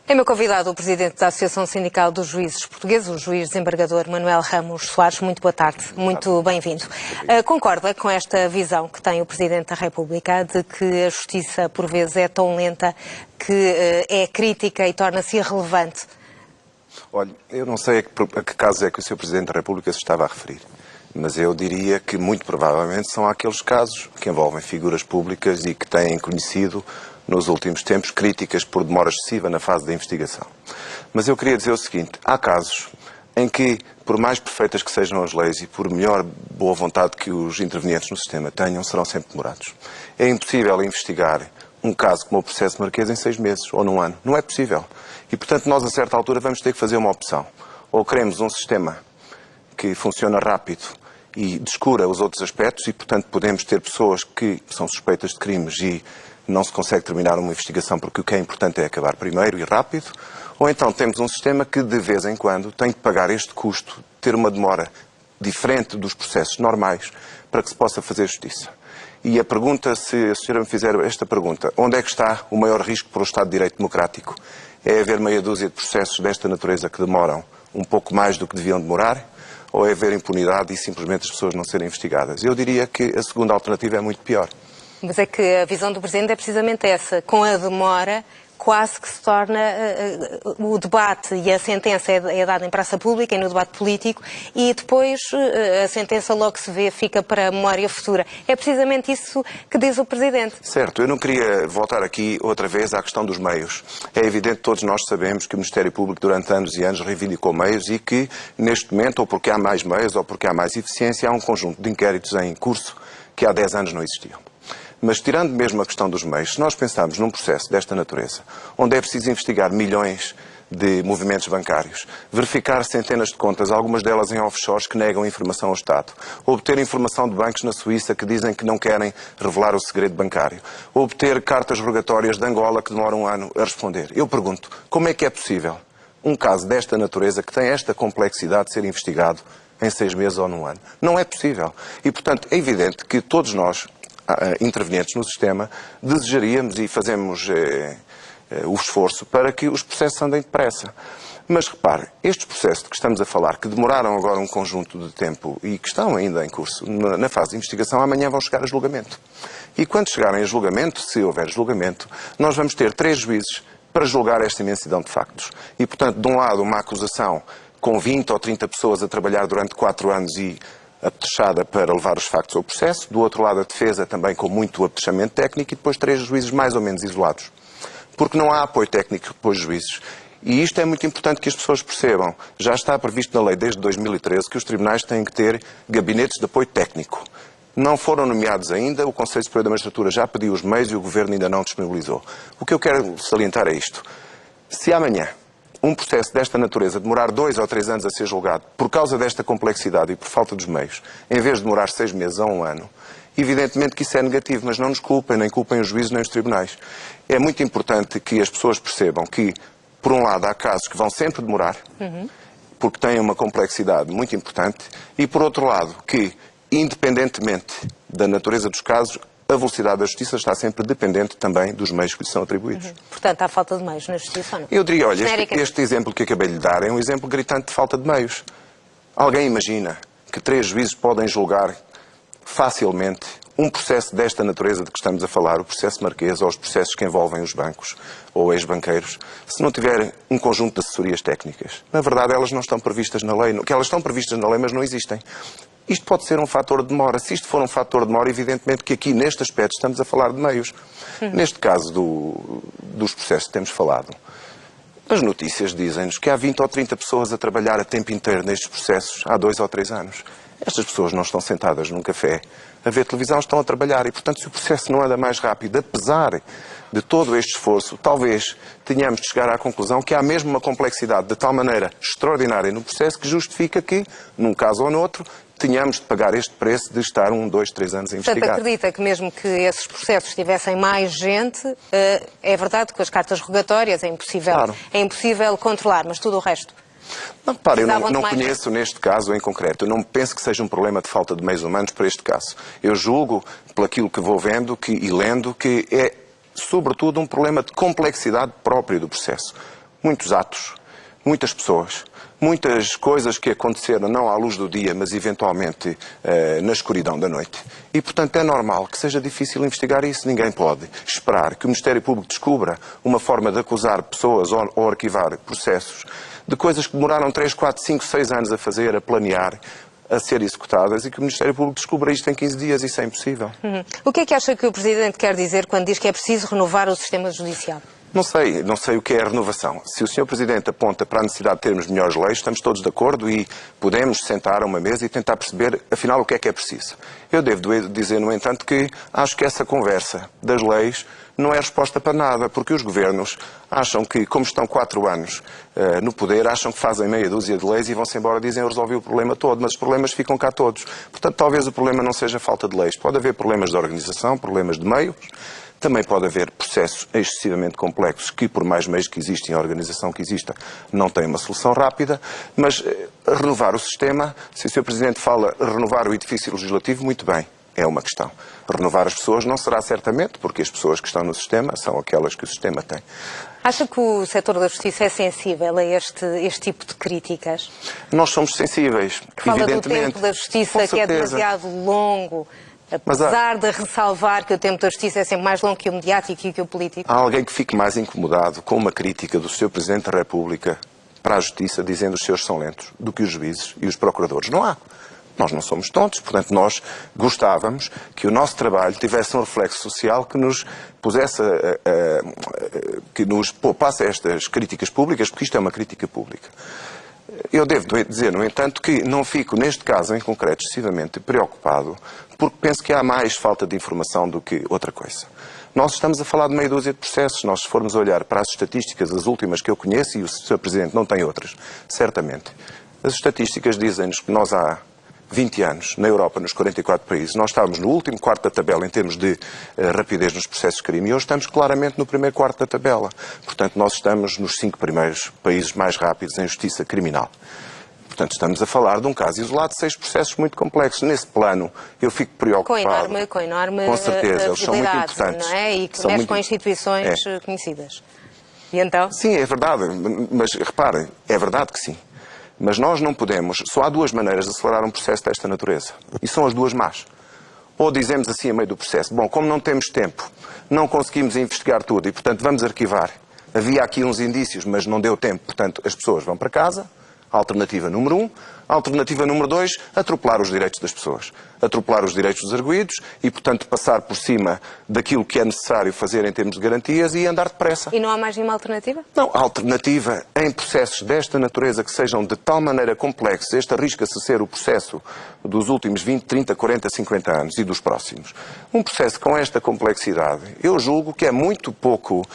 É meu convidado o presidente da Associação Sindical dos Juízes Portugueses, o juiz desembargador Manuel Ramos Soares. Muito boa tarde, muito bem-vindo. Concorda com esta visão que tem o Presidente da República de que a justiça, por vezes, é tão lenta que é crítica e torna-se irrelevante? Olha, eu não sei a que casos é que o Sr. Presidente da República se estava a referir, mas eu diria que, muito provavelmente, são aqueles casos que envolvem figuras públicas e que têm conhecido, nos últimos tempos, críticas por demora excessiva na fase da investigação. Mas eu queria dizer o seguinte: há casos em que, por mais perfeitas que sejam as leis e por melhor boa vontade que os intervenientes no sistema tenham, serão sempre demorados. É impossível investigar um caso como o processo Marquês em 6 meses ou num ano. Não é possível. E, portanto, nós, a certa altura, vamos ter que fazer uma opção. Ou queremos um sistema que funciona rápido e descura os outros aspectos e, portanto, podemos ter pessoas que são suspeitas de crimes e não se consegue terminar uma investigação porque o que é importante é acabar primeiro e rápido, ou então temos um sistema que, de vez em quando, tem que pagar este custo, ter uma demora diferente dos processos normais para que se possa fazer justiça. E a pergunta, se a senhora me fizer esta pergunta, onde é que está o maior risco para o Estado de Direito Democrático? É haver meia dúzia de processos desta natureza que demoram um pouco mais do que deviam demorar? Ou é haver impunidade e simplesmente as pessoas não serem investigadas? Eu diria que a segunda alternativa é muito pior. Mas é que a visão do Presidente é precisamente essa. Com a demora, quase que se torna o debate e a sentença é dada em praça pública e no debate político e depois a sentença logo se vê, fica para a memória futura. É precisamente isso que diz o Presidente. Certo, eu não queria voltar aqui outra vez à questão dos meios. É evidente que todos nós sabemos que o Ministério Público durante anos e anos reivindicou meios e que neste momento, ou porque há mais meios ou porque há mais eficiência, há um conjunto de inquéritos em curso que há 10 anos não existiam. Mas, tirando mesmo a questão dos meios, se nós pensarmos num processo desta natureza, onde é preciso investigar milhões de movimentos bancários, verificar centenas de contas, algumas delas em offshores que negam informação ao Estado, obter informação de bancos na Suíça que dizem que não querem revelar o segredo bancário, obter cartas rogatórias de Angola que demoram um ano a responder. Eu pergunto, como é que é possível um caso desta natureza, que tem esta complexidade, ser investigado em 6 meses ou num ano? Não é possível. E, portanto, é evidente que todos nós, intervenientes no sistema, desejaríamos e fazemos o esforço para que os processos andem depressa. Mas repare, estes processos de que estamos a falar, que demoraram agora um conjunto de tempo e que estão ainda em curso na fase de investigação, amanhã vão chegar a julgamento. E quando chegarem a julgamento, se houver julgamento, nós vamos ter 3 juízes para julgar esta imensidão de factos. E, portanto, de um lado, uma acusação com 20 ou 30 pessoas a trabalhar durante 4 anos e apetrechada para levar os factos ao processo. Do outro lado, a defesa também com muito apetrechamento técnico e depois 3 juízes mais ou menos isolados. Porque não há apoio técnico depois dos juízes. E isto é muito importante que as pessoas percebam. Já está previsto na lei desde 2013 que os tribunais têm que ter gabinetes de apoio técnico. Não foram nomeados ainda, o Conselho Superior da Magistratura já pediu os meios e o Governo ainda não disponibilizou. O que eu quero salientar é isto. Se amanhã um processo desta natureza demorar 2 ou 3 anos a ser julgado por causa desta complexidade e por falta dos meios, em vez de demorar 6 meses ou um ano, evidentemente que isso é negativo, mas não nos culpem, nem culpem os juízes nem os tribunais. É muito importante que as pessoas percebam que, por um lado, há casos que vão sempre demorar, porque têm uma complexidade muito importante, e, por outro lado, que, independentemente da natureza dos casos, a velocidade da justiça está sempre dependente também dos meios que lhe são atribuídos. Portanto, há falta de meios na justiça ou não? Eu diria, olha, este exemplo que acabei de lhe dar é um exemplo gritante de falta de meios. Alguém imagina que 3 juízes podem julgar facilmente um processo desta natureza de que estamos a falar, o processo Marquês ou os processos que envolvem os bancos ou ex-banqueiros, se não tiver um conjunto de assessorias técnicas? Na verdade, elas não estão previstas na lei. Que elas estão previstas na lei, mas não existem. Isto pode ser um fator de demora. Se isto for um fator de demora, evidentemente que aqui, neste aspecto, estamos a falar de meios. Neste caso dos processos que temos falado, as notícias dizem-nos que há 20 ou 30 pessoas a trabalhar a tempo inteiro nestes processos há 2 ou 3 anos. Estas pessoas não estão sentadas num café a ver televisão, estão a trabalhar. E, portanto, se o processo não anda mais rápido, apesar de todo este esforço, talvez tenhamos de chegar à conclusão que há mesmo uma complexidade de tal maneira extraordinária no processo que justifica que, num caso ou noutro, tenhamos de pagar este preço de estar 1, 2, 3 anos a investigar. Portanto, acredita que mesmo que esses processos tivessem mais gente, é verdade que com as cartas rogatórias é impossível controlar, mas tudo o resto? Não, repare, eu não conheço neste caso em concreto. Eu não penso que seja um problema de falta de meios humanos para este caso. Eu julgo, pelo aquilo que vou vendo e lendo, que é, sobretudo, um problema de complexidade própria do processo. muitos atos, muitas pessoas, muitas coisas que aconteceram não à luz do dia, mas eventualmente na escuridão da noite. E, portanto, é normal que seja difícil investigar isso. Ninguém pode esperar que o Ministério Público descubra uma forma de acusar pessoas ou arquivar processos de coisas que demoraram 3, 4, 5, 6 anos a fazer, a planear, a ser executadas, e que o Ministério Público descubra isto em 15 dias. Isso é impossível. O que é que acha que o Presidente quer dizer quando diz que é preciso renovar o sistema judicial? Não sei o que é a renovação. Se o Sr. Presidente aponta para a necessidade de termos melhores leis, estamos todos de acordo e podemos sentar a uma mesa e tentar perceber, afinal, o que é preciso. Eu devo dizer, no entanto, que acho que essa conversa das leis não é resposta para nada, porque os governos acham que, como estão 4 anos no poder, acham que fazem meia dúzia de leis e vão-se embora, dizem eu resolvi o problema todo, mas os problemas ficam cá todos. Portanto, talvez o problema não seja falta de leis. Pode haver problemas de organização, problemas de meios. Também pode haver processos excessivamente complexos que, por mais meios que existem, a organização que exista, não tem uma solução rápida. Mas renovar o sistema, se o Sr. Presidente fala renovar o edifício legislativo, muito bem, é uma questão. Renovar as pessoas não será certamente, porque as pessoas que estão no sistema são aquelas que o sistema tem. Acha que o setor da justiça é sensível a este tipo de críticas? Nós somos sensíveis, Fala evidentemente. do tempo da justiça, que é demasiado longo. Apesar de ressalvar que o tempo da justiça é sempre mais longo que o mediático e que o político. Há alguém que fique mais incomodado com uma crítica do Sr. Presidente da República para a justiça, dizendo que os seus são lentos, do que os juízes e os procuradores? Não há. Nós não somos tontos, portanto nós gostávamos que o nosso trabalho tivesse um reflexo social que nos pusesse, que nos poupasse estas críticas públicas, porque isto é uma crítica pública. Eu devo dizer, no entanto, que não fico, neste caso em concreto, excessivamente preocupado, porque penso que há mais falta de informação do que outra coisa. Nós estamos a falar de meia dúzia de processos. Nós, se formos olhar para as estatísticas, as últimas que eu conheço, e o Sr. Presidente não tem outras, certamente, as estatísticas dizem-nos que nós há 20 anos, na Europa, nos 44 países, nós estávamos no último quarto da tabela em termos de rapidez nos processos de crime e hoje estamos claramente no primeiro quarto da tabela. Portanto, nós estamos nos 5 primeiros países mais rápidos em justiça criminal. Portanto, estamos a falar de um caso isolado de 6 processos muito complexos. Nesse plano, eu fico preocupado. Com enorme com certeza, eles são muito importantes. Não é? E que mexe com instituições conhecidas. E então? Sim, é verdade. Mas reparem, é verdade que sim. Mas nós não podemos... Só há 2 maneiras de acelerar um processo desta natureza. E são as 2 más. Ou dizemos assim a meio do processo, bom, como não temos tempo, não conseguimos investigar tudo e, portanto, vamos arquivar. Havia aqui uns indícios, mas não deu tempo, portanto, as pessoas vão para casa. Alternativa número 1. Alternativa número 2, atropelar os direitos das pessoas. Atropelar os direitos dos arguidos e, portanto, passar por cima daquilo que é necessário fazer em termos de garantias e andar depressa. E não há mais nenhuma alternativa? Não, a alternativa em processos desta natureza que sejam de tal maneira complexos, este arrisca-se ser o processo dos últimos 20, 30, 40, 50 anos e dos próximos. Um processo com esta complexidade, eu julgo que é muito pouco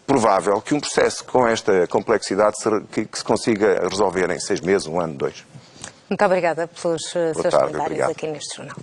provável que um processo com esta complexidade que se consiga resolver em 6 meses, 1 ano, 2. Muito obrigada pelos seus comentários obrigado. aqui neste jornal.